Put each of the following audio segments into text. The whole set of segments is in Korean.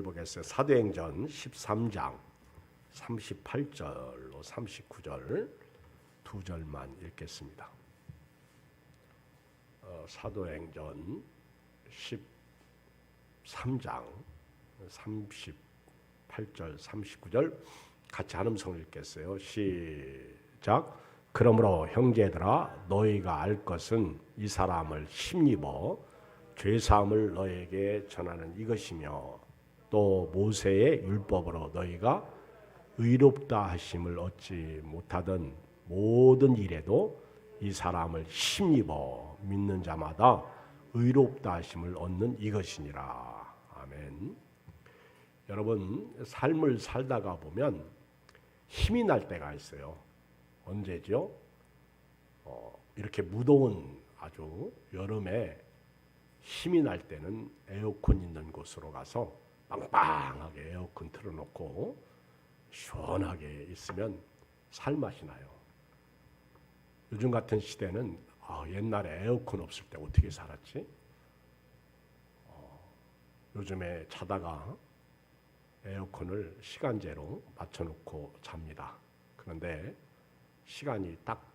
보겠어요. 사도행전 13장 38절로 39절 두 절만 읽겠습니다. 사도행전 13장 38절 39절 같이 한 음성을 읽겠어요. 시작. 그러므로 형제들아 너희가 알 것은 이 사람을 힘입어 죄사함을 너에게 전하는 이것이며 또 모세의 율법으로 너희가 의롭다 하심을 얻지 못하던 모든 일에도 이 사람을 힘입어 믿는 자마다 의롭다 하심을 얻는 이것이니라. 아멘. 여러분, 삶을 살다가 보면 힘이 날 때가 있어요. 언제죠? 이렇게 무더운 아주 여름에 힘이 날 때는 에어컨 있는 곳으로 가서 빵빵하게 에어컨 틀어놓고 시원하게 있으면 살맛이 나요. 요즘 같은 시대는 옛날에 에어컨 없을 때 어떻게 살았지? 요즘에 자다가 에어컨을 시간제로 맞춰놓고 잡니다. 그런데 시간이 딱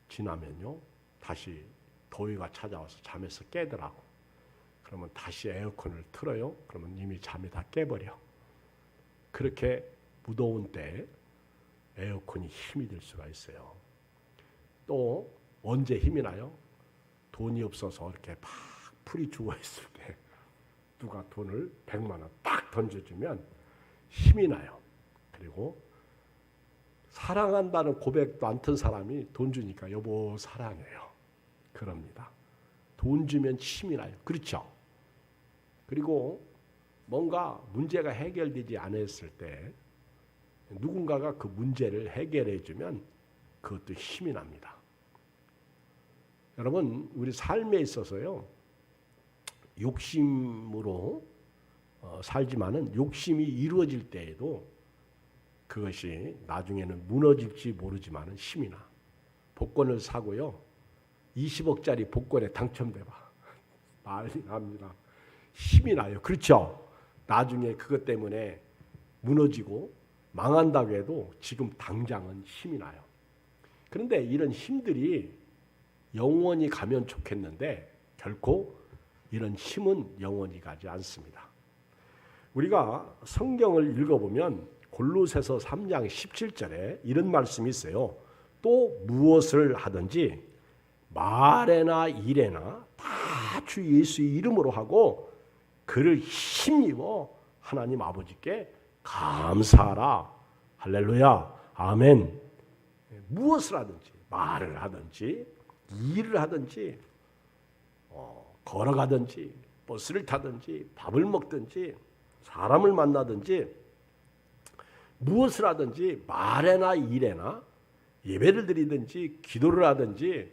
지나면요 다시 더위가 찾아와서 잠에서 깨더라고. 그러면 다시 에어컨을 틀어요. 그러면 이미 잠이 다 깨버려. 그렇게 무더운 때 에어컨이 힘이 될 수가 있어요. 또 언제 힘이 나요? 돈이 없어서 이렇게 막 풀이 죽어있을 때 누가 돈을 100만 원 딱 던져주면 힘이 나요. 그리고 사랑한다는 고백도 안 튼 사람이 돈 주니까 여보 사랑해요. 그럽니다. 돈 주면 힘이 나요. 그렇죠? 그리고 뭔가 문제가 해결되지 않았을 때 누군가가 그 문제를 해결해 주면 그것도 힘이 납니다. 여러분, 우리 삶에 있어서요 욕심으로 살지만은 욕심이 이루어질 때에도 그것이 나중에는 무너질지 모르지만은 힘이 나. 복권을 사고요 20억짜리 복권에 당첨돼봐. 난리 납니다. 힘이 나요. 그렇죠? 나중에 그것 때문에 무너지고 망한다고 해도 지금 당장은 힘이 나요. 그런데 이런 힘들이 영원히 가면 좋겠는데 결코 이런 힘은 영원히 가지 않습니다. 우리가 성경을 읽어보면 골로새서 3장 17절에 이런 말씀이 있어요. 또 무엇을 하든지 말에나 일에나 다 주 예수의 이름으로 하고 그를 힘입어 하나님 아버지께 감사하라. 할렐루야. 아멘. 무엇을 하든지 말을 하든지 일을 하든지 걸어가든지 버스를 타든지 밥을 먹든지 사람을 만나든지 무엇을 하든지 말에나 일에나 예배를 드리든지 기도를 하든지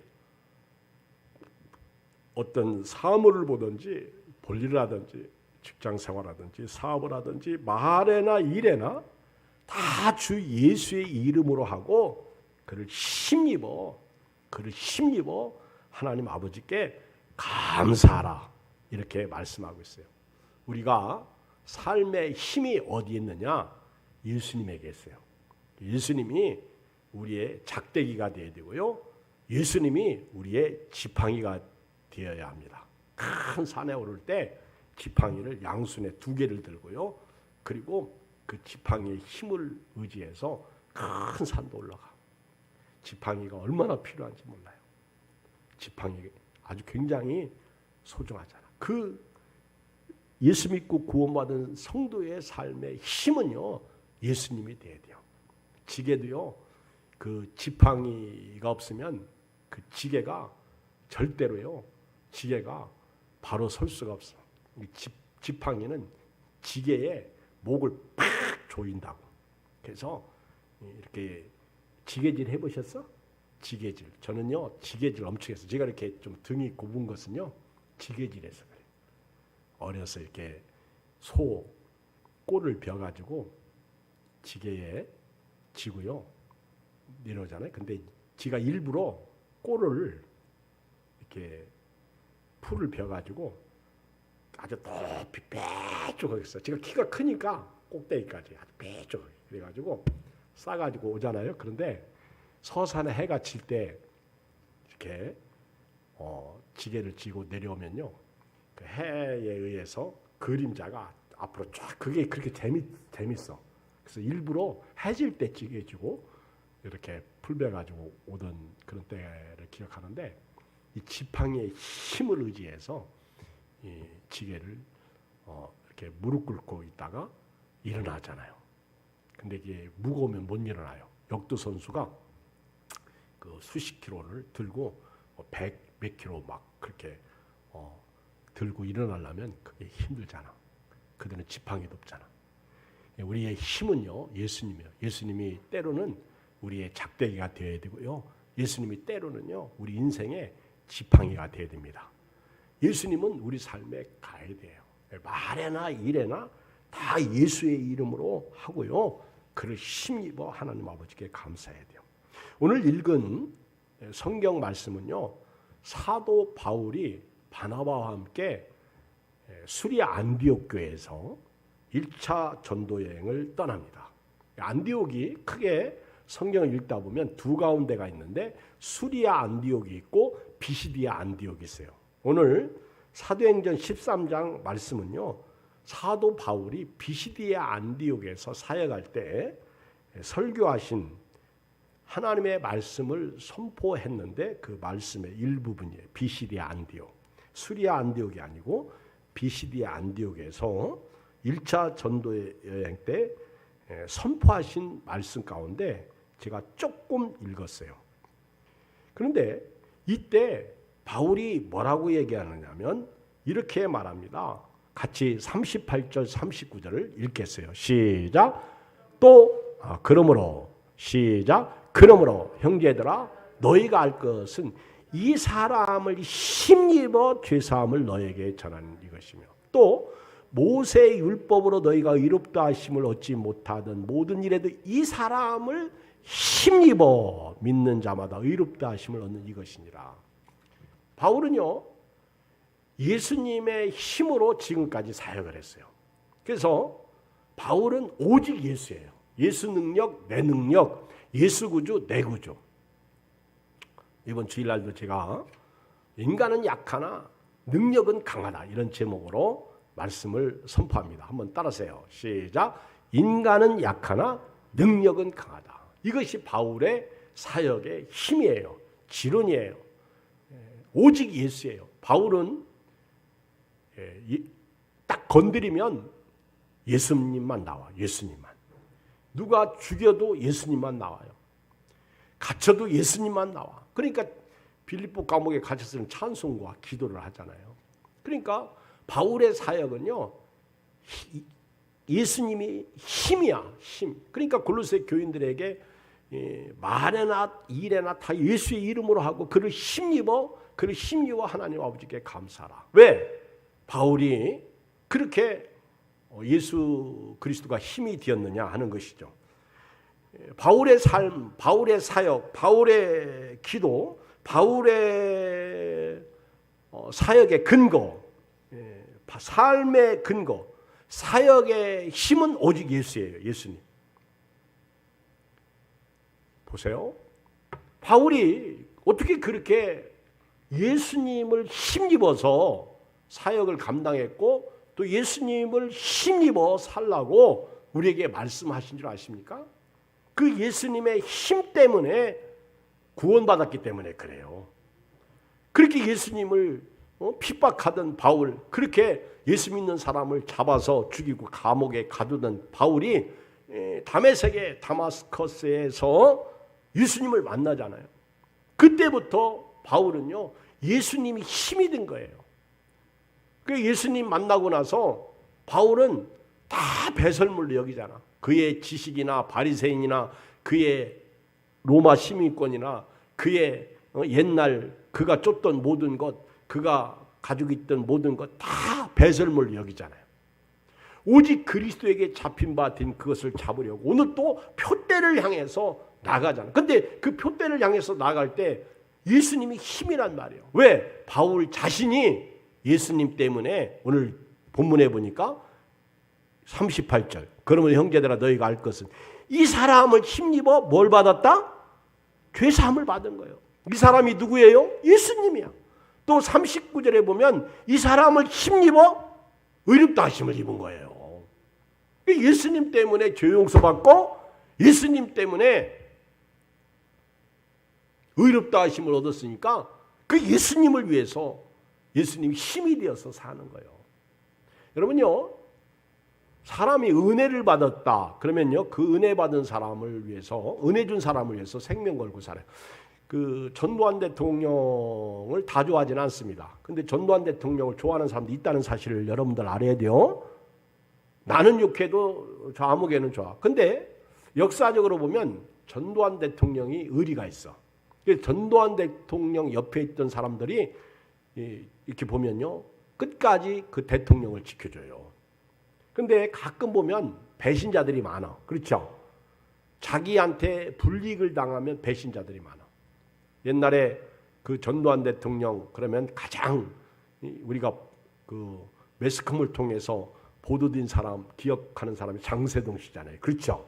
어떤 사물을 보든지 볼일을 하든지 직장 생활하든지 사업을 하든지 말에나 일에나 다 주 예수의 이름으로 하고 그를 힘입어 하나님 아버지께 감사하라. 이렇게 말씀하고 있어요. 우리가 삶의 힘이 어디 있느냐? 예수님에게 있어요. 예수님이 우리의 작대기가 되어야 되고요. 예수님이 우리의 지팡이가 되어야 합니다. 큰 산에 오를 때 지팡이를 양손에 2개를 들고요. 그리고 그 지팡이의 힘을 의지해서 큰 산도 올라가. 지팡이가 얼마나 필요한지 몰라요. 지팡이 아주 굉장히 소중하잖아. 그 예수 믿고 구원받은 성도의 삶의 힘은요. 예수님이 돼야 돼요. 지게도요. 그 지팡이가 없으면 그 지게가 절대로요. 지게가 바로 설 수가 없어. 지팡이는 지게에 목을 팍 조인다고. 그래서 이렇게 지게질 해보셨어? 지게질. 저는요 지게질 엄청 했어요. 제가 이렇게 좀 등이 굽은 것은요 지게질해서 그래요. 어려서 이렇게 소 꼴을 벼가지고 지게에 지고요 내려오잖아요. 근데 지가 일부러 꼴을 이렇게 풀을 벼가지고 아주 높이 빼쪽하게 있어요. 제가 키가 크니까 꼭대기까지 아주 빼쪽하게 그래가지고 싸가지고 오잖아요. 그런데 서산에 해가 질 때 이렇게 지게를 지고 내려오면요, 그 해에 의해서 그림자가 앞으로 쫙 그게 그렇게 재밌어. 그래서 일부러 해질 때 지게 지고 이렇게 풀베가지고 오던 그런 때를 기억하는데, 이 지팡이의 힘을 의지해서 이 지게를 이렇게 무릎 꿇고 있다가 일어나잖아요. 근데 이게 무거우면 못 일어나요. 역도 선수가 그 수십 킬로를 들고 100 몇 킬로 막 그렇게 들고 일어나려면 그게 힘들잖아. 그들은 지팡이도 없잖아. 우리의 힘은요, 예수님이에요. 예수님이 때로는 우리의 작대기가 되어야 되고요, 예수님이 때로는요 우리 인생의 지팡이가 되어야 됩니다. 예수님은 우리 삶에 가야 돼요. 말에나 일에나 다 예수의 이름으로 하고요, 그를 힘입어 하나님 아버지께 감사해야 돼요. 오늘 읽은 성경 말씀은요, 사도 바울이 바나바와 함께 수리아 안디옥 교회에서 1차 전도 여행을 떠납니다. 안디옥이 크게 성경을 읽다 보면 두 가운데가 있는데, 수리아 안디옥이 있고 비시디아 안디옥이 있어요. 오늘 사도행전 13장 말씀은요, 사도 바울이 비시디아 안디옥에서 사역할 때 설교하신 하나님의 말씀을 선포했는데, 그 말씀의 일부분이에요. 비시디아 안디옥, 수리아 안디옥이 아니고 비시디아 안디옥에서 1차 전도 여행 때 선포하신 말씀 가운데 제가 조금 읽었어요. 그런데 이때 바울이 뭐라고 얘기하느냐면 이렇게 말합니다. 같이 38절 39절을 읽겠어요. 시작. 그러므로 시작. 그러므로 형제들아, 너희가 알 것은 이 사람을 힘입어 죄사함을 너에게 전하는 이것이며, 또 모세의 율법으로 너희가 의롭다 하심을 얻지 못하던 모든 일에도 이 사람을 힘입어 믿는 자마다 의롭다 하심을 얻는 이것이니라. 바울은요, 예수님의 힘으로 지금까지 사역을 했어요. 그래서 바울은 오직 예수예요. 예수 능력, 내 능력, 예수 구주, 내 구주. 이번 주일날도 제가 인간은 약하나 능력은 강하다, 이런 제목으로 말씀을 선포합니다. 한번 따라하세요. 시작. 인간은 약하나 능력은 강하다. 이것이 바울의 사역의 힘이에요. 지론이에요. 오직 예수예요. 바울은 딱 건드리면 예수님만 나와. 예수님만. 누가 죽여도 예수님만 나와요. 갇혀도 예수님만 나와. 그러니까 빌립보 감옥에 갇혔을 때 찬송과 기도를 하잖아요. 그러니까 바울의 사역은요, 예수님이 힘이야. 힘. 그러니까 골로새 교인들에게 말에나 일에나 다 예수의 이름으로 하고 그를 힘입어 하나님 아버지께 감사하라. 왜? 바울이 그렇게 예수 그리스도가 힘이 되었느냐 하는 것이죠. 바울의 삶, 바울의 사역, 바울의 기도, 바울의 사역의 근거, 삶의 근거, 사역의 힘은 오직 예수예요. 예수님. 보세요. 바울이 어떻게 그렇게 예수님을 힘입어서 사역을 감당했고 또 예수님을 힘입어 살라고 우리에게 말씀하신 줄 아십니까? 그 예수님의 힘 때문에 구원받았기 때문에 그래요. 그렇게 예수님을 핍박하던 바울, 그렇게 예수 믿는 사람을 잡아서 죽이고 감옥에 가두던 바울이 다메섹의 다마스커스에서 예수님을 만나잖아요. 그때부터 바울은요, 예수님이 힘이 된 거예요. 그 예수님 만나고 나서 바울은 다 배설물로 여기잖아. 그의 지식이나 바리새인이나 그의 로마 시민권이나 그의 옛날 그가 쫓던 모든 것, 그가 가지고 있던 모든 것 다 배설물로 여기잖아요. 오직 그리스도에게 잡힌 바 된 그것을 잡으려고 오늘 또 표대를 향해서 나가잖아. 근데 그 표대를 향해서 나갈 때 예수님이 힘이란 말이에요. 왜? 바울 자신이 예수님 때문에 오늘 본문에 보니까 38절. 그러면 형제들아 너희가 알 것은 이 사람을 힘입어 뭘 받았다? 죄사함을 받은 거예요. 이 사람이 누구예요? 예수님이야. 또 39절에 보면 이 사람을 힘입어 의롭다 하심을 입은 거예요. 예수님 때문에 죄 용서받고 예수님 때문에 의롭다 하심을 얻었으니까 그 예수님을 위해서 예수님이 힘이 되어서 사는 거예요. 여러분요, 사람이 은혜를 받았다 그러면요, 그 은혜 받은 사람을 위해서, 은혜 준 사람을 위해서 생명 걸고 살아요. 그 전두환 대통령을 다 좋아하지는 않습니다. 근데 전두환 대통령을 좋아하는 사람도 있다는 사실을 여러분들 알아야 돼요. 나는 욕해도 저 아무개는 좋아. 근데 역사적으로 보면 전두환 대통령이 의리가 있어. 전두환 대통령 옆에 있던 사람들이 이렇게 보면요, 끝까지 그 대통령을 지켜줘요. 근데 가끔 보면 배신자들이 많아. 그렇죠? 자기한테 불이익을 당하면 배신자들이 많아. 옛날에 그 전두환 대통령 그러면 가장 우리가 그 매스컴을 통해서 보도된 사람, 기억하는 사람이 장세동 씨잖아요. 그렇죠?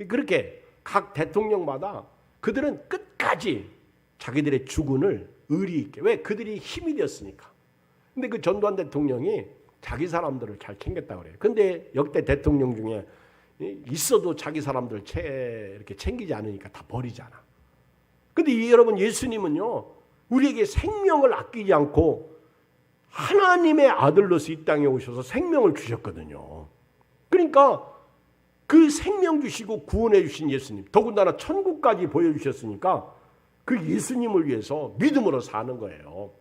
그렇게 각 대통령마다 그들은 끝까지 자기들의 주군을 의리 있게, 왜? 그들이 힘이 되었으니까. 근데 그 전두환 대통령이 자기 사람들을 잘 챙겼다고 그래요. 근데 역대 대통령 중에 있어도 자기 사람들 이렇게 챙기지 않으니까 다 버리잖아. 근데 여러분, 예수님은요, 우리에게 생명을 아끼지 않고 하나님의 아들로서 이 땅에 오셔서 생명을 주셨거든요. 그러니까 그 생명 주시고 구원해 주신 예수님, 더군다나 천국까지 보여주셨으니까 그 예수님을 위해서 믿음으로 사는 거예요.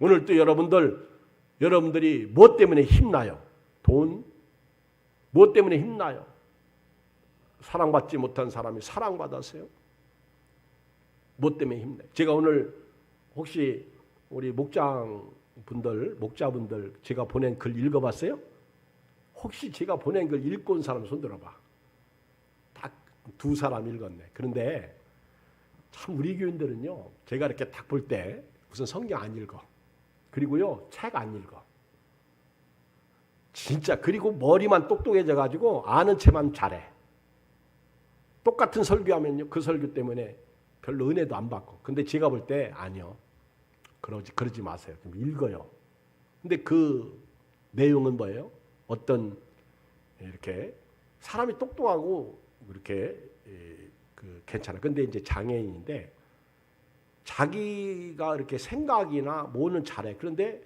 오늘 또 여러분들이 무엇 때문에 힘나요? 돈? 무엇 때문에 힘나요? 사랑받지 못한 사람이 사랑받았어요? 무엇 때문에 힘나요? 제가 오늘 혹시 우리 목자분들 제가 보낸 글 읽어봤어요? 혹시 제가 보낸 글 읽고 온 사람 손 들어봐. 딱 2사람 읽었네. 그런데 참 우리 교인들은요, 제가 이렇게 딱 볼 때 무슨 성경 안 읽어. 그리고요, 책 안 읽어. 진짜. 그리고 머리만 똑똑해져 가지고 아는 채만 잘해. 똑같은 설교하면요, 그 설교 때문에 별로 은혜도 안 받고. 근데 제가 볼 때 아니요, 그러지 마세요. 좀 읽어요. 근데 그 내용은 뭐예요? 어떤 이렇게 사람이 똑똑하고 이렇게 괜찮아. 근데 이제 장애인인데 자기가 이렇게 생각이나 뭐는 잘해. 그런데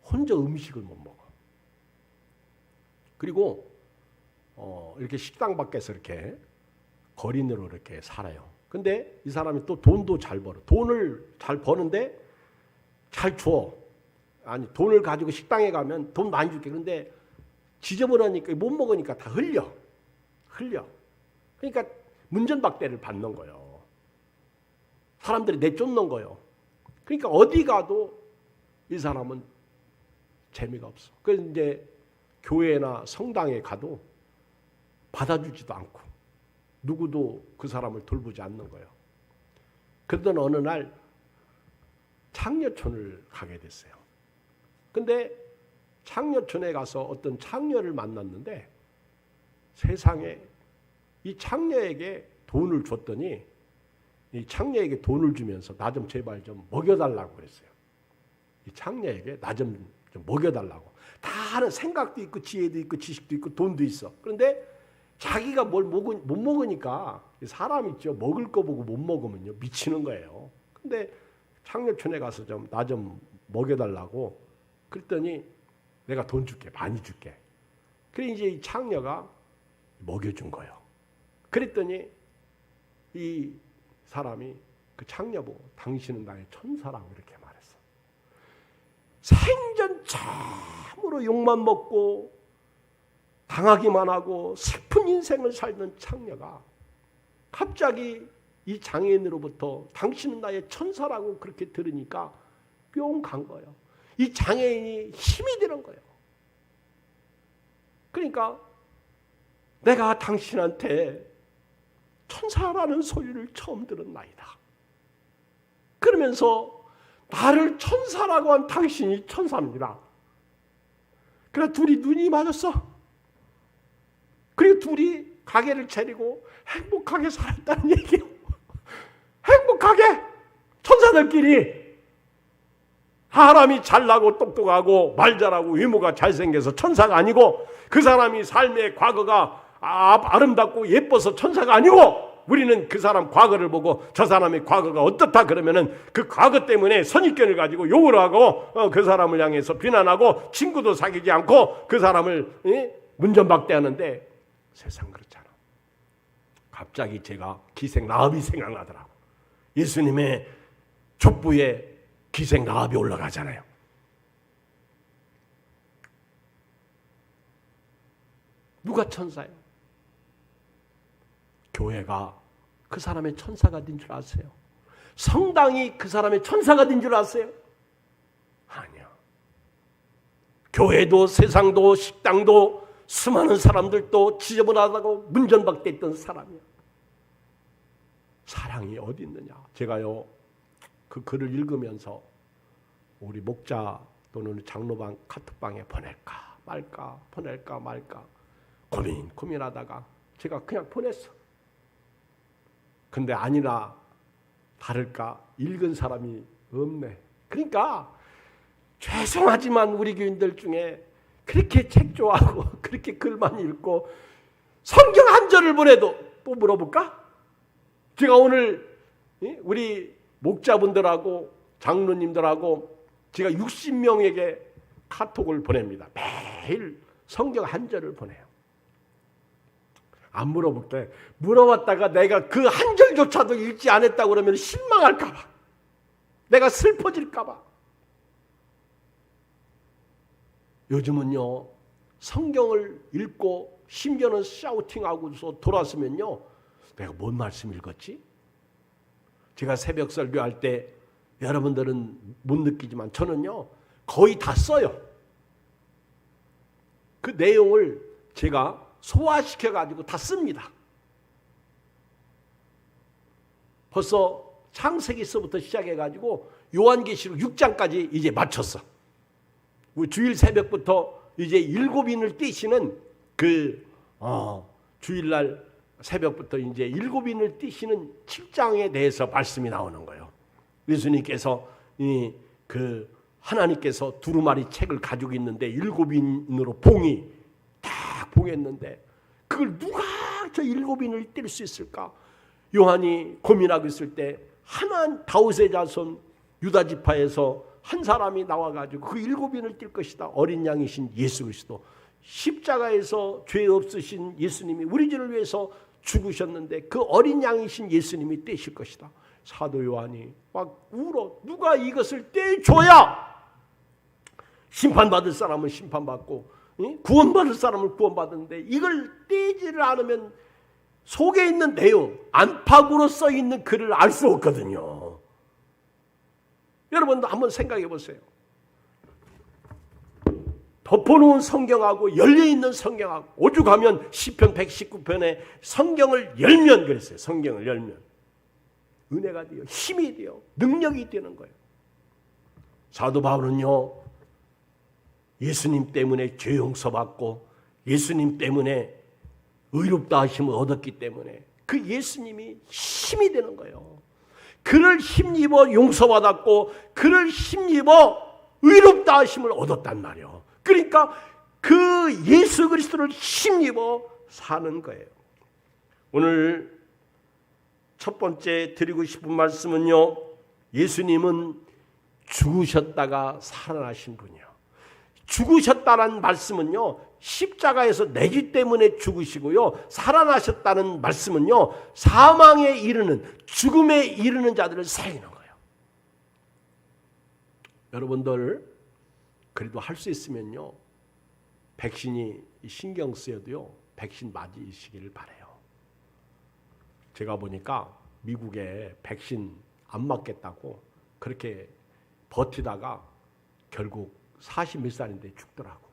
혼자 음식을 못 먹어. 그리고 이렇게 식당 밖에서 이렇게 거린으로 이렇게 살아요. 근데 이 사람이 또 돈도 잘 벌어. 돈을 잘 버는데 잘 줘. 아니, 돈을 가지고 식당에 가면 돈 많이 줄게. 그런데 지저분하니까 못 먹으니까 다 흘려. 그러니까 문전박대를 받는 거예요. 사람들이 내쫓는 거예요. 그러니까 어디 가도 이 사람은 재미가 없어. 그래서 이제 교회나 성당에 가도 받아주지도 않고 누구도 그 사람을 돌보지 않는 거예요. 그러던 어느 날 창녀촌을 가게 됐어요. 근데 창녀촌에 가서 어떤 창녀를 만났는데 세상에 이 창녀에게 돈을 줬더니 이 창녀에게 돈을 주면서 나 좀 제발 좀 먹여달라고 그랬어요. 이 창녀에게 나 좀 먹여달라고. 다 하는 생각도 있고 지혜도 있고 지식도 있고 돈도 있어. 그런데 자기가 못 먹으니까 사람 있죠. 먹을 거 보고 못 먹으면요, 미치는 거예요. 근데 창녀촌에 가서 좀 나 좀 먹여달라고 그랬더니 내가 돈 줄게, 많이 줄게. 그래 이제 이 창녀가 먹여준 거예요. 그랬더니 이 사람이 그 창녀 보고 당신은 나의 천사라고 이렇게 말했어. 생전 참으로 욕만 먹고 당하기만 하고 슬픈 인생을 살던 창녀가 갑자기 이 장애인으로부터 당신은 나의 천사라고 그렇게 들으니까 뿅 간 거예요. 이 장애인이 힘이 되는 거예요. 그러니까 내가 당신한테 천사라는 소리를 처음 들은 나이다. 그러면서 나를 천사라고 한 당신이 천사입니다. 그래 둘이 눈이 맞았어. 그리고 둘이 가게를 차리고 행복하게 살았다는 얘기예요. 행복하게 천사들끼리. 사람이 잘나고 똑똑하고 말 잘하고 외모가 잘생겨서 천사가 아니고 그 사람이 삶의 과거가 아름답고 예뻐서 천사가 아니고 우리는 그 사람 과거를 보고 저 사람의 과거가 어떻다 그러면은 그 과거 때문에 선입견을 가지고 욕을 하고 그 사람을 향해서 비난하고 친구도 사귀지 않고 그 사람을 문전박대하는데 세상 그렇잖아. 갑자기 제가 기생 라합이 생각나더라고. 예수님의 족부에 기생 라합이 올라가잖아요. 누가 천사예요? 교회가 그 사람의 천사가 된 줄 아세요? 성당이 그 사람의 천사가 된 줄 아세요? 아니야. 교회도 세상도 식당도 수많은 사람들도 지저분하다고 문전박대했던 사람이야. 사랑이 어디 있느냐? 제가요 그 글을 읽으면서 우리 목자 또는 장로방 카톡방에 보낼까 말까 고민하다가 제가 그냥 보냈어. 근데 아니나 다를까 읽은 사람이 없네. 그러니까 죄송하지만 우리 교인들 중에 그렇게 책 좋아하고 그렇게 글만 읽고 성경 한 절을 보내도 또 물어볼까? 제가 오늘 우리 목자분들하고 장로님들하고 제가 60명에게 카톡을 보냅니다. 매일 성경 한 절을 보내요. 안 물어볼게. 물어봤다가 내가 그 한 절조차도 읽지 않았다고 그러면 실망할까 봐. 내가 슬퍼질까 봐. 요즘은요. 성경을 읽고 심지어는 샤우팅하고서 돌아서면요. 내가 뭔 말씀 읽었지? 제가 새벽 설교할 때 여러분들은 못 느끼지만 저는요. 거의 다 써요. 그 내용을 제가 소화시켜가지고 다 씁니다. 벌써 창세기서부터 시작해가지고 요한계시록 6장까지 이제 마쳤어. 주일 새벽부터 이제 7인을 띄시는 주일날 새벽부터 이제 7인을 띄시는 7장에 대해서 말씀이 나오는 거예요. 예수님께서 하나님께서 두루마리 책을 가지고 있는데 7인으로 봉이 딱 봉했는데 그걸 누가 저 7인을 뗄 수 있을까? 요한이 고민하고 있을 때 다윗의 자손 유다 지파에서 한 사람이 나와가지고 그 7인을 뗄 것이다. 어린 양이신 예수 그리스도 십자가에서 죄 없으신 예수님이 우리 죄를 위해서 죽으셨는데 그 어린 양이신 예수님이 떼실 것이다. 사도 요한이 막 울어. 누가 이것을 떼줘야 심판받을 사람은 심판받고 구원받을 사람은 구원받는데 이걸 떼지를 않으면 속에 있는 내용 안팎으로 써있는 글을 알 수 없거든요. 여러분도 한번 생각해 보세요. 덮어놓은 성경하고 열려있는 성경하고 오죽하면 시편 119편에 성경을 열면 그랬어요. 성경을 열면 은혜가 돼요. 힘이 돼요. 능력이 되는 거예요. 사도 바울은요. 예수님 때문에 죄 용서받고 예수님 때문에 의롭다 하심을 얻었기 때문에 그 예수님이 힘이 되는 거예요. 그를 힘입어 용서받았고 그를 힘입어 의롭다 하심을 얻었단 말이에요. 그러니까 그 예수 그리스도를 힘입어 사는 거예요. 오늘 첫 번째 드리고 싶은 말씀은요. 예수님은 죽으셨다가 살아나신 분이요. 죽으셨다는 말씀은요. 십자가에서 내 죄 때문에 죽으시고요. 살아나셨다는 말씀은요. 사망에 이르는 죽음에 이르는 자들을 살리는 거예요. 여러분들 그래도 할 수 있으면요. 백신이 신경 쓰여도요. 백신 맞으시기를 바라요. 제가 보니까 미국에 백신 안 맞겠다고 그렇게 버티다가 결국 40 몇 살인데 죽더라고.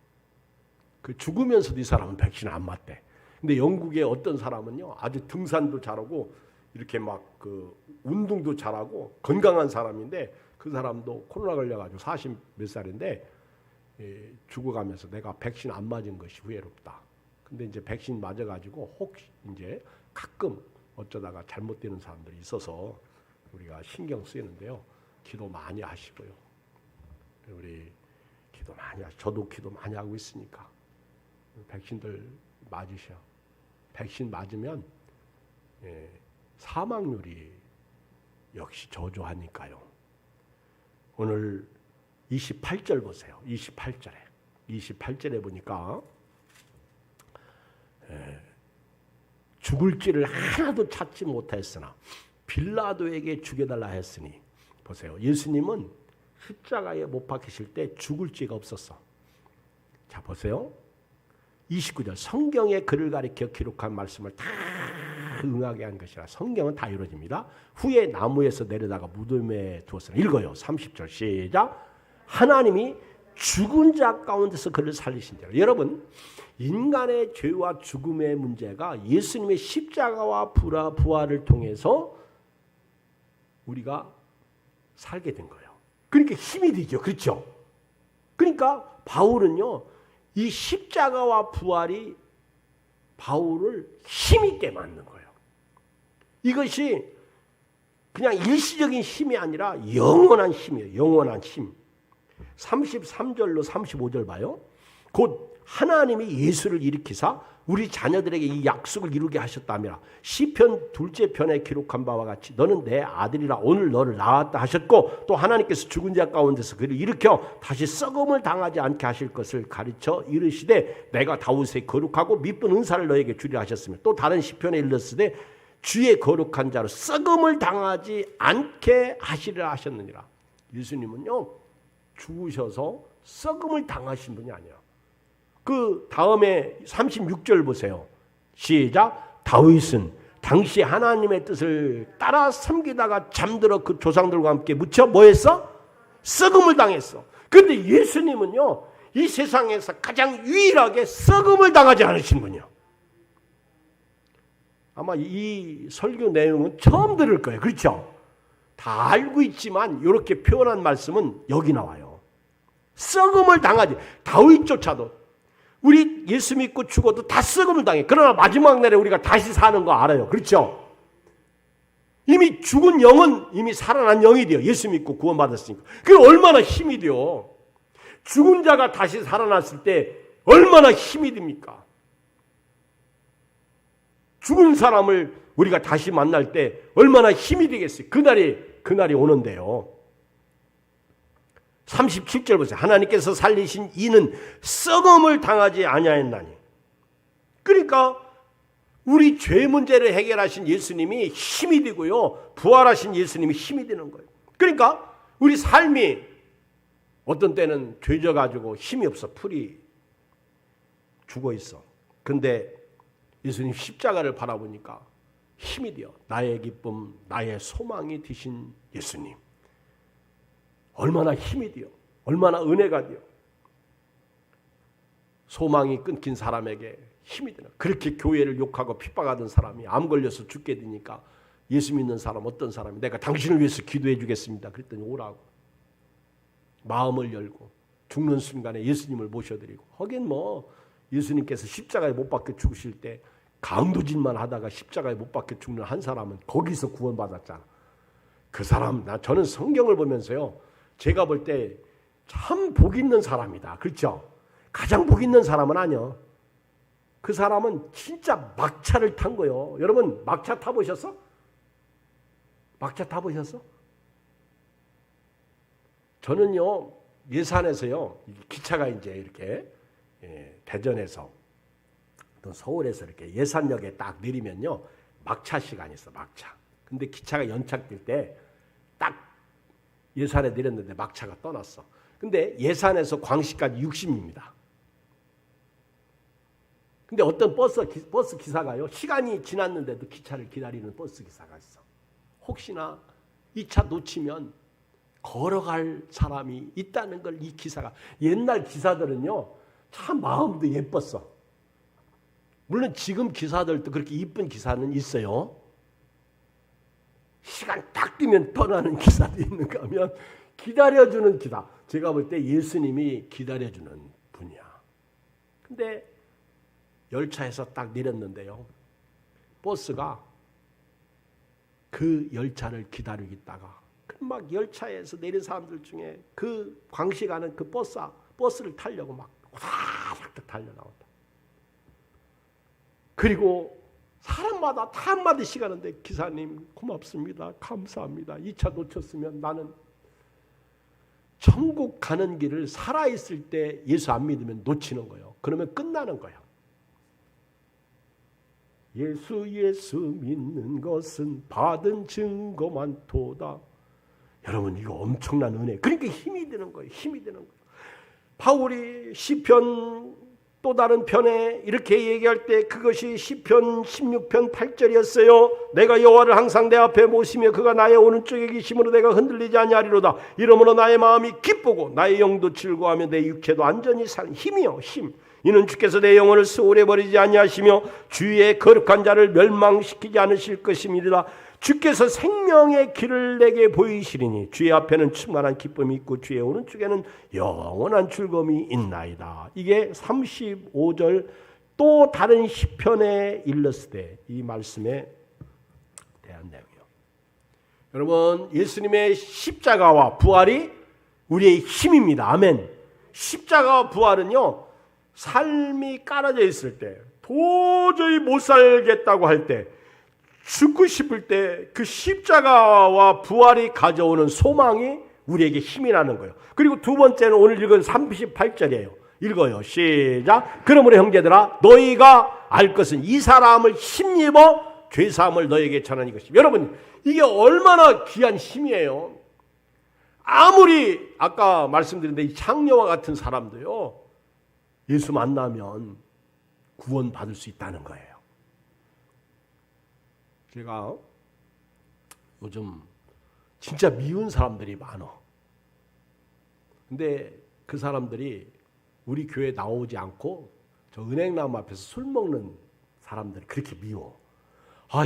그 죽으면서도 이 사람은 백신을 안 맞대. 근데 영국의 어떤 사람은요, 아주 등산도 잘하고 이렇게 막 그 운동도 잘하고 건강한 사람인데 그 사람도 코로나 걸려가지고 40 몇 살인데 죽어가면서 내가 백신 안 맞은 것이 후회롭다. 근데 이제 백신 맞아가지고 혹시 이제 가끔 어쩌다가 잘못되는 사람들이 있어서 우리가 신경 쓰이는데요. 기도 많이 하시고요. 우리 기도 많이 하시. 저도 기도 많이 하고 있으니까 백신들 맞으셔. 백신 맞으면 사망률이 역시 저조하니까요. 오늘 28절 보세요. 28절에 보니까 죽을지를 하나도 찾지 못했으나 빌라도에게 죽여달라 했으니 보세요. 예수님은 십자가에 못 박히실 때 죽을지가 없었어. 자 보세요. 29절 성경에 그를 가리켜 기록한 말씀을 다 응하게 한 것이라. 성경은 다 이루어집니다. 후에 나무에서 내려다가 무덤에 두었으나 읽어요. 30절 시작. 하나님이 죽은 자 가운데서 그를 살리신 자로. 여러분 인간의 죄와 죽음의 문제가 예수님의 십자가와 부활을 통해서 우리가 살게 된 거예요. 그러니까 힘이 되죠. 그렇죠? 그러니까 바울은요. 이 십자가와 부활이 바울을 힘있게 만든 거예요. 이것이 그냥 일시적인 힘이 아니라 영원한 힘이에요. 영원한 힘. 33절로 35절 봐요. 곧 하나님이 예수를 일으키사 우리 자녀들에게 이 약속을 이루게 하셨다며 시편 2째 편에 기록한 바와 같이 너는 내 아들이라 오늘 너를 낳았다 하셨고 또 하나님께서 죽은 자 가운데서 그를 일으켜 다시 썩음을 당하지 않게 하실 것을 가르쳐 이르시되 내가 다윗의 거룩하고 미쁜 은사를 너에게 주리라 하셨으며 또 다른 시편에 일렀으되 주의 거룩한 자로 썩음을 당하지 않게 하시리라 하셨느니라. 예수님은요 죽으셔서 썩음을 당하신 분이 아니에요. 그 다음에 36절 보세요. 시작. 다윗은 당시 하나님의 뜻을 따라 섬기다가 잠들어 그 조상들과 함께 묻혀 뭐했어? 썩음을 당했어. 그런데 예수님은요 이 세상에서 가장 유일하게 썩음을 당하지 않으신 분이요. 아마 이 설교 내용은 처음 들을 거예요. 그렇죠? 다 알고 있지만 이렇게 표현한 말씀은 여기 나와요. 썩음을 당하지. 다윗조차도 우리 예수 믿고 죽어도 다 썩음을 당해. 그러나 마지막 날에 우리가 다시 사는 거 알아요. 그렇죠? 이미 죽은 영은 이미 살아난 영이 돼요. 예수 믿고 구원받았으니까. 그게 얼마나 힘이 돼요. 죽은 자가 다시 살아났을 때 얼마나 힘이 됩니까? 죽은 사람을 우리가 다시 만날 때 얼마나 힘이 되겠어요. 그날이 오는데요. 37절 보세요. 하나님께서 살리신 이는 썩음을 당하지 아니하였나니. 그러니까 우리 죄 문제를 해결하신 예수님이 힘이 되고요. 부활하신 예수님이 힘이 되는 거예요. 그러니까 우리 삶이 어떤 때는 죄져 가지고 힘이 없어. 풀이 죽어 있어. 근데 예수님 십자가를 바라보니까 힘이 돼요. 나의 기쁨, 나의 소망이 되신 예수님. 얼마나 힘이 돼요. 얼마나 은혜가 돼요. 소망이 끊긴 사람에게 힘이 되나. 그렇게 교회를 욕하고 핍박하던 사람이 암 걸려서 죽게 되니까 예수 믿는 사람 어떤 사람이 내가 당신을 위해서 기도해 주겠습니다. 그랬더니 오라고. 마음을 열고 죽는 순간에 예수님을 모셔드리고. 하긴 뭐 예수님께서 십자가에 못 박혀 죽으실 때 강도짓만 하다가 십자가에 못 박혀 죽는 한 사람은 거기서 구원받았잖아. 그 사람, 저는 성경을 보면서요. 제가 볼 때 참 복 있는 사람이다. 그렇죠? 가장 복 있는 사람은 아니요. 그 사람은 진짜 막차를 탄 거예요. 여러분 막차 타보셨어? 막차 타보셨어? 저는요 예산에서요 기차가 이제 이렇게 대전에서 또 서울에서 이렇게 예산역에 딱 내리면요 막차 시간이 있어. 막차. 근데 기차가 연착될 때 딱 예산에 내렸는데 막차가 떠났어. 근데 예산에서 광시까지 60입니다. 근데 어떤 버스 기사가요. 시간이 지났는데도 기차를 기다리는 버스 기사가 있어. 혹시나 이 차 놓치면 걸어갈 사람이 있다는 걸 이 기사가. 옛날 기사들은요. 참 마음도 예뻤어. 물론 지금 기사들도 그렇게 이쁜 기사는 있어요. 시간 딱 뛰면 떠나는 기사도 있는가 하면 기다려주는 기다. 제가 볼 때 예수님이 기다려주는 분이야. 근데 열차에서 딱 내렸는데요. 버스가 그 열차를 기다리고 있다가 막 열차에서 내린 사람들 중에 그 광시가는 그 버스를 타려고 막 와닥 달려나온다. 그리고 사람마다 다 한마디씩 하는데 기사님 고맙습니다. 감사합니다. 이 차 놓쳤으면 나는 천국 가는 길을 살아있을 때 예수 안 믿으면 놓치는 거예요. 그러면 끝나는 거예요. 예수 믿는 것은 받은 증거만 도다. 여러분 이거 엄청난 은혜. 그러니까 힘이 되는 거예요. 힘이 되는 거예요. 바울이 시편 또 다른 편에 이렇게 얘기할 때 그것이 시편 16편 8절이었어요. 내가 여호와를 항상 내 앞에 모시며 그가 나의 오른쪽에 계심으로 내가 흔들리지 아니하리로다. 이러므로 나의 마음이 기쁘고 나의 영도 즐거워하며 내 육체도 안전히 사는 힘이요 힘. 이는 주께서 내 영혼을 수월해 버리지 아니하시며 주의 거룩한 자를 멸망시키지 않으실 것임이라. 주께서 생명의 길을 내게 보이시리니 주의 앞에는 충만한 기쁨이 있고 주의 오른쪽에는 영원한 즐거움이 있나이다. 이게 35절 또 다른 시편에 일렀을 때 이 말씀에 대한 내용이요. 여러분 예수님의 십자가와 부활이 우리의 힘입니다. 아멘. 십자가와 부활은요. 삶이 깔아져 있을 때 도저히 못 살겠다고 할 때 죽고 싶을 때 그 십자가와 부활이 가져오는 소망이 우리에게 힘이라는 거예요. 그리고 두 번째는 오늘 읽은 38절이에요. 읽어요. 시작. 그러므로 형제들아 너희가 알 것은 이 사람을 힘입어 죄사함을 너희에게 전하는 것입니다. 여러분 이게 얼마나 귀한 힘이에요. 아무리 아까 말씀드렸는데 이 창녀와 같은 사람도요. 예수 만나면 구원받을 수 있다는 거예요. 제가 요즘 진짜 미운 사람들이 많아. 근데 그 사람들이 우리 교회에 나오지 않고 저 은행나무 앞에서 술 먹는 사람들이 그렇게 미워.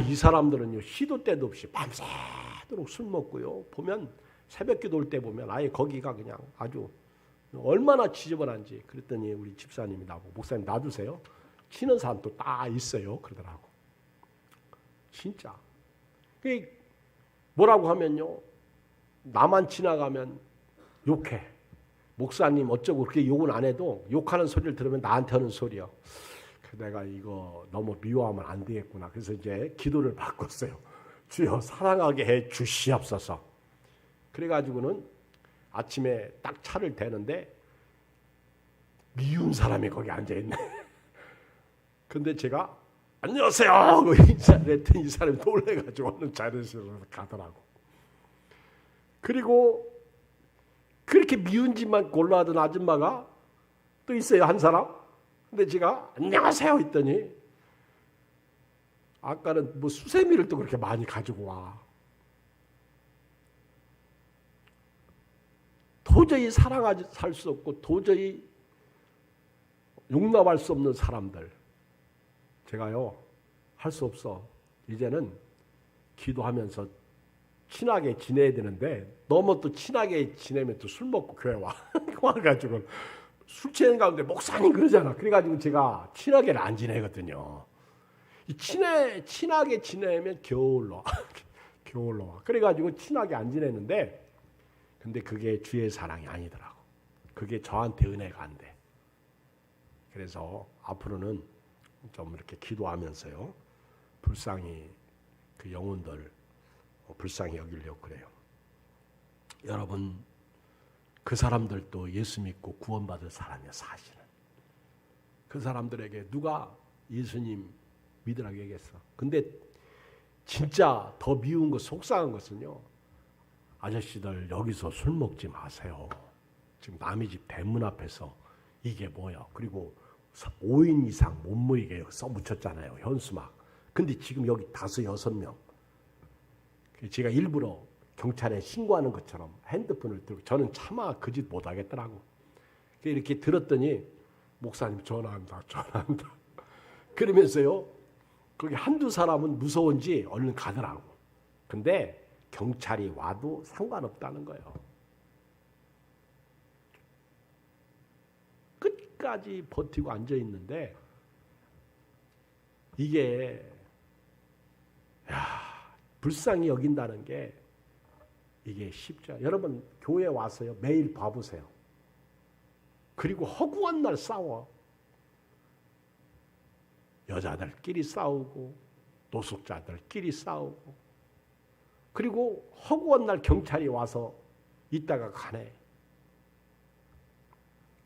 이 사람들은요 시도 때도 없이 밤새도록 술 먹고요. 보면 새벽 기도 올 때 보면 아예 거기가 그냥 아주 얼마나 지저분한지. 그랬더니 우리 집사님이 나보고 목사님 놔두세요. 치는 사람도 딱 있어요. 그러더라고. 진짜. 그게 뭐라고 하면요. 나만 지나가면 욕해. 목사님 어쩌고 그렇게 욕은 안 해도 욕하는 소리를 들으면 나한테 하는 소리야. 내가 이거 너무 미워하면 안 되겠구나. 그래서 이제 기도를 바꿨어요. 주여 사랑하게 해 주시옵소서. 그래가지고는 아침에 딱 차를 대는데 미운 사람이 거기 앉아있네. 근데 제가 안녕하세요 인사를 했더니 이 사람이 놀래가지고 얼른 자리에서 가더라고. 그리고 그렇게 미운 짓만 골라하던 아줌마가 또 있어요. 한 사람. 근데 제가 안녕하세요 했더니 아까는 뭐 수세미를 또 그렇게 많이 가지고 와. 도저히 사랑하지 살 수 없고 도저히 용납할 수 없는 사람들. 제가요 할 수 없어. 이제는 기도하면서 친하게 지내야 되는데 너무 또 친하게 지내면 또 술 먹고 교회 와가지고 술 취하는 가운데 목사님 그러잖아. 그래가지고 제가 친하게는 안 지내거든요. 친하게 지내면 겨울로 와. 그래가지고 친하게 안 지내는데 근데 그게 주의 사랑이 아니더라고. 그게 저한테 은혜가 안 돼. 그래서 앞으로는 좀 이렇게 기도하면서요. 불쌍히 그 영혼들 불쌍히 여기려고 그래요. 여러분 그 사람들도 예수 믿고 구원받을 사람이야. 사실은 그 사람들에게 누가 예수님 믿으라고 얘기했어. 근데 진짜 더 미운 거 속상한 것은요. 아저씨들 여기서 술 먹지 마세요. 지금 남의 집 대문 앞에서 이게 뭐야. 그리고 5인 이상 못 모이게 써붙였잖아요. 현수막. 근데 지금 여기 5, 6명. 제가 일부러 경찰에 신고하는 것처럼 핸드폰을 들고 저는 차마 그 짓 못하겠더라고. 이렇게 들었더니 목사님 전화한다. 그러면서요. 거기 한두 사람은 무서운지 얼른 가더라고. 근데 경찰이 와도 상관없다는 거예요. 끝까지 버티고 앉아 있는데 이게 불쌍히 여긴다는 게 이게 쉽지 않아요. 여러분 교회 와서요 매일 봐보세요. 그리고 허구한 날 싸워. 여자들끼리 싸우고 노숙자들끼리 싸우고 그리고 허구한 날 경찰이 와서 있다가 가네.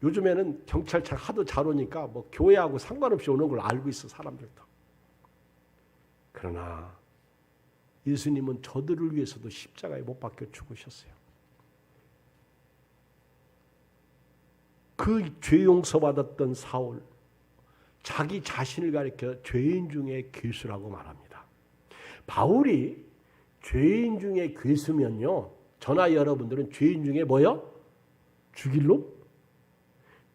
요즘에는 경찰차 하도 잘 오니까 뭐 교회하고 상관없이 오는 걸 알고 있어 사람들도. 그러나 예수님은 저들을 위해서도 십자가에 못 박혀 죽으셨어요. 그 죄 용서받았던 사울, 자기 자신을 가리켜 죄인 중에 괴수라고 말합니다. 바울이 죄인 중에 괴수면요, 저나 여러분들은 죄인 중에 뭐요? 죽일 놈?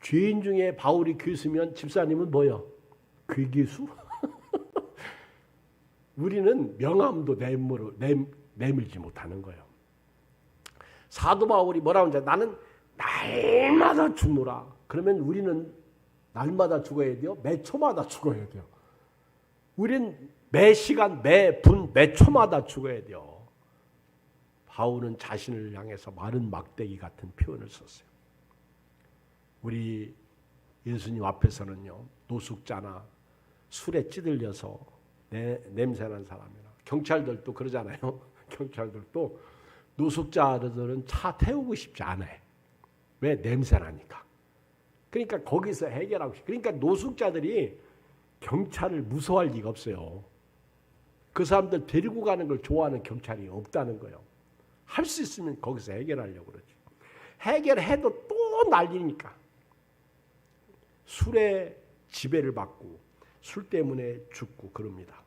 죄인 중에 바울이 괴수면 집사님은 뭐요? 괴괴수? 우리는 명함도 내밀지 못하는 거예요. 사도 바울이 뭐라고 하는지 나는 날마다 죽노라. 그러면 우리는 날마다 죽어야 돼요? 매 초마다 죽어야 돼요. 우리는 매 시간, 매 분, 매 초마다 죽어야 돼요. 바울은 자신을 향해서 마른 막대기 같은 표현을 썼어요. 우리 예수님 앞에서는요, 노숙자나 술에 찌들려서 냄새난 사람이나 경찰들도 그러잖아요. 경찰들도 노숙자들은 차 태우고 싶지 않아요. 왜? 냄새나니까. 그러니까 거기서 해결하고 싶어요. 그러니까 노숙자들이 경찰을 무서워할 리가 없어요. 그 사람들 데리고 가는 걸 좋아하는 경찰이 없다는 거예요. 할 수 있으면 거기서 해결하려고 그러죠. 해결해도 또 난리니까. 술에 지배를 받고 술 때문에 죽고 그럽니다.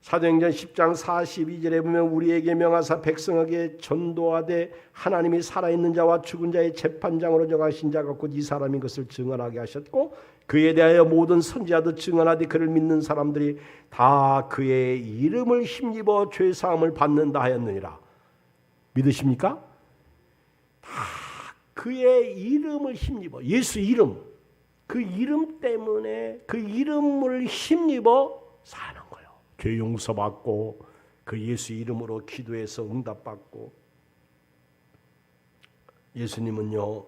사도행전 10장 42절에 보면 우리에게 명하사 백성에게 전도하되 하나님이 살아있는 자와 죽은 자의 재판장으로 정하신 자가 곧 이 사람인 것을 증언하게 하셨고 그에 대하여 모든 선지자도 증언하되 그를 믿는 사람들이 다 그의 이름을 힘입어 죄사함을 받는다 하였느니라. 믿으십니까? 다 그의 이름을 힘입어, 예수 이름, 그 이름 때문에 그 이름을 힘입어 사는 거예요. 죄 용서받고 그 예수 이름으로 기도해서 응답받고. 예수님은요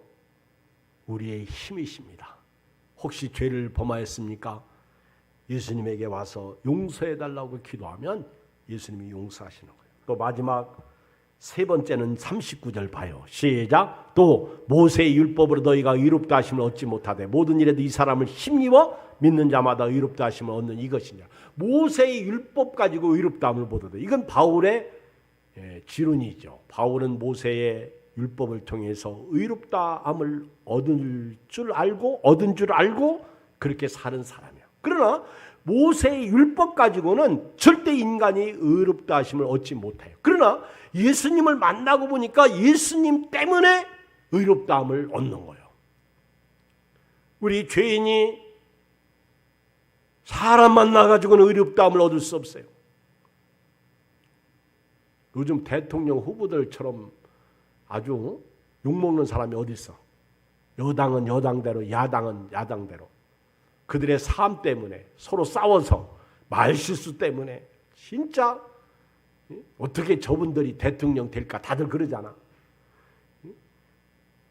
우리의 힘이십니다. 혹시 죄를 범하였습니까? 예수님에게 와서 용서해달라고 기도하면 예수님이 용서하시는 거예요. 또 마지막 세 번째는 39절 봐요. 시작. 또 모세의 율법으로 너희가 의롭다 하심을 얻지 못하되 모든 일에도 이 사람을 힘입어 믿는 자마다 의롭다 하심을 얻는 이것이냐. 모세의 율법 가지고 의롭다함을 못 얻어. 이건 바울의 지론이죠. 바울은 모세의 율법을 통해서 의롭다함을 얻은 줄 알고 그렇게 사는 사람이에요. 그러나 모세의 율법 가지고는 절대 인간이 의롭다 하심을 얻지 못해요. 그러나 예수님을 만나고 보니까 예수님 때문에 의롭다함을 얻는 거예요. 우리 죄인이 사람 만나가지고는 의롭다함을 얻을 수 없어요. 요즘 대통령 후보들처럼 아주 욕먹는 사람이 어디 있어? 여당은 여당대로, 야당은 야당대로. 그들의 삶 때문에 서로 싸워서 말실수 때문에 진짜 어떻게 저분들이 대통령 될까 다들 그러잖아.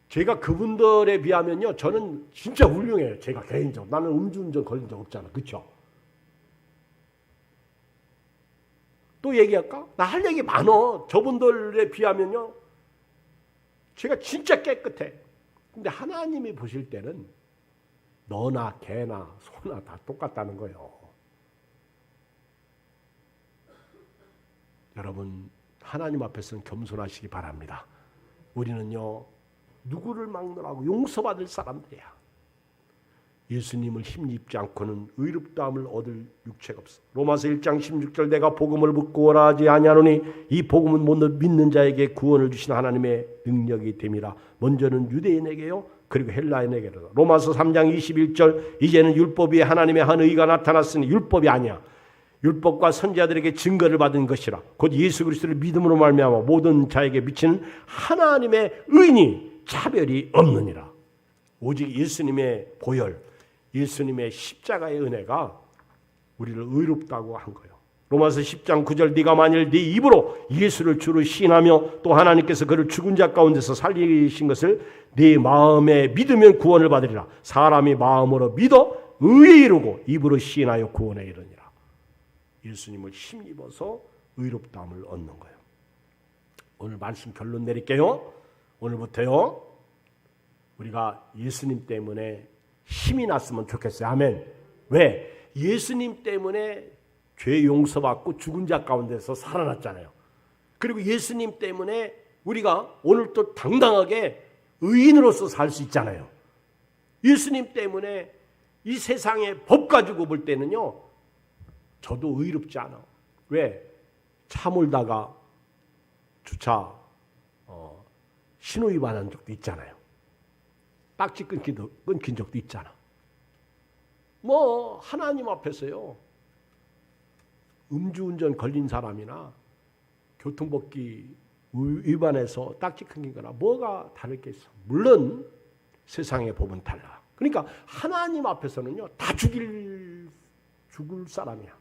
제가 그분들에 비하면요 저는 진짜 훌륭해요. 제가 개인적으로. 나는 음주운전 걸린 적 없잖아. 그렇죠? 또 얘기할까? 나 할 얘기 많어. 저분들에 비하면요 제가 진짜 깨끗해. 근데 하나님이 보실 때는 너나 개나 소나 다 똑같다는 거예요. 여러분 하나님 앞에서는 겸손하시기 바랍니다. 우리는요 누구를 막느라고 용서받을 사람들이야. 예수님을 힘입지 않고는 의롭다함을 얻을 육체가 없어. 로마서 1장 16절 내가 복음을 듣고 오라 하지 아니하노니 이 복음은 못 믿는 자에게 구원을 주신 하나님의 능력이 됨이라. 먼저는 유대인에게요 그리고 헬라인에게로. 로마서 3장 21절 이제는 율법이 하나님의 한 의가 나타났으니 율법이 아니야. 율법과 선지자들에게 증거를 받은 것이라. 곧 예수 그리스도를 믿음으로 말미암아 모든 자에게 미치는 하나님의 의니 차별이 없느니라. 오직 예수님의 보혈, 예수님의 십자가의 은혜가 우리를 의롭다고 한 거예요. 로마서 10장 9절 네가 만일 네 입으로 예수를 주로 시인하며 또 하나님께서 그를 죽은 자 가운데서 살리신 것을 네 마음에 믿으면 구원을 받으리라. 사람이 마음으로 믿어 의에 이르고 입으로 시인하여 구원에 이르니라. 예수님을 힘입어서 의롭다함을 얻는 거예요. 오늘 말씀 결론 내릴게요. 오늘부터요. 우리가 예수님 때문에 힘이 났으면 좋겠어요. 아멘. 왜? 예수님 때문에 죄 용서받고 죽은 자 가운데서 살아났잖아요. 그리고 예수님 때문에 우리가 오늘 또 당당하게 의인으로서 살 수 있잖아요. 예수님 때문에 이 세상의 법 가지고 볼 때는요. 저도 의롭지 않아. 왜? 차 몰다가 주차 신호 위반한 적도 있잖아요. 딱지 끊긴 적도 있잖아. 뭐 하나님 앞에서요. 음주운전 걸린 사람이나 교통법규 위반해서 딱지 끊긴 거나 뭐가 다를 게 있어. 물론 세상의 법은 달라. 그러니까 하나님 앞에서는요. 다 죽을 사람이야.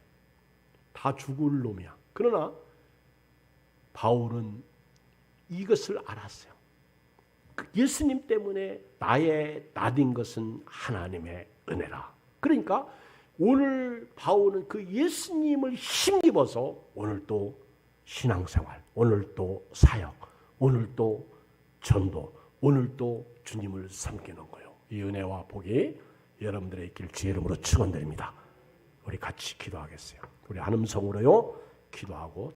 다 죽을 놈이야. 그러나 바울은 이것을 알았어요. 예수님 때문에 나의 나된 것은 하나님의 은혜라. 그러니까 오늘 바울은 그 예수님을 힘입어서 오늘 또 신앙생활, 오늘 또 사역, 오늘 또 전도, 오늘 또 주님을 섬기는 거예요. 이 은혜와 복이 여러분들의 있길 주의 이름으로 축원드립니다. 우리 같이 기도하겠어요. 우리 한음성으로요 기도하고